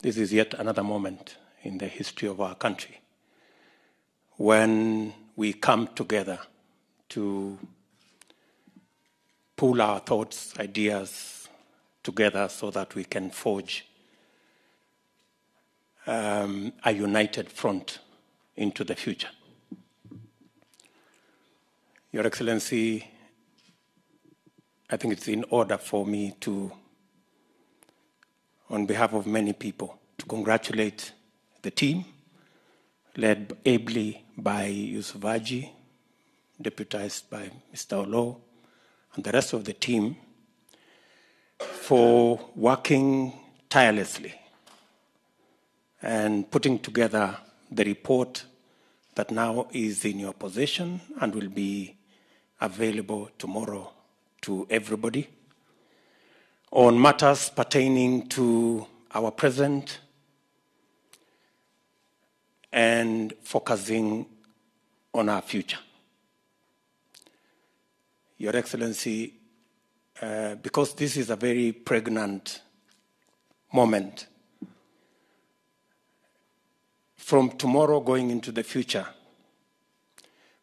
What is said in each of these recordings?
This is yet another moment in the history of our country when we come together to pool our thoughts, ideas together so that we can forge a united front into the future. Your Excellency, I think it's in order for me to, on behalf of many people, to congratulate the team, led ably by Yusuf Haji, deputized by Mr. Olo, and the rest of the team, for working tirelessly and putting together the report that now is in your possession and will be available tomorrow to everybody on matters pertaining to our present and focusing on our future. Your Excellency, because this is a very pregnant moment, from tomorrow going into the future,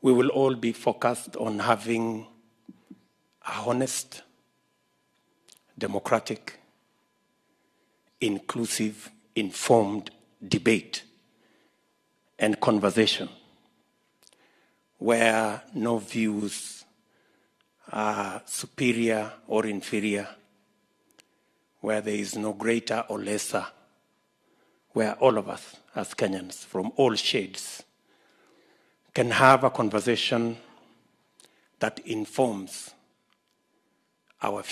we will all be focused on having a honest, democratic, inclusive, informed debate and conversation where no views are superior or inferior, where there is no greater or lesser, where all of us as Kenyans from all shades can have a conversation that informs our future.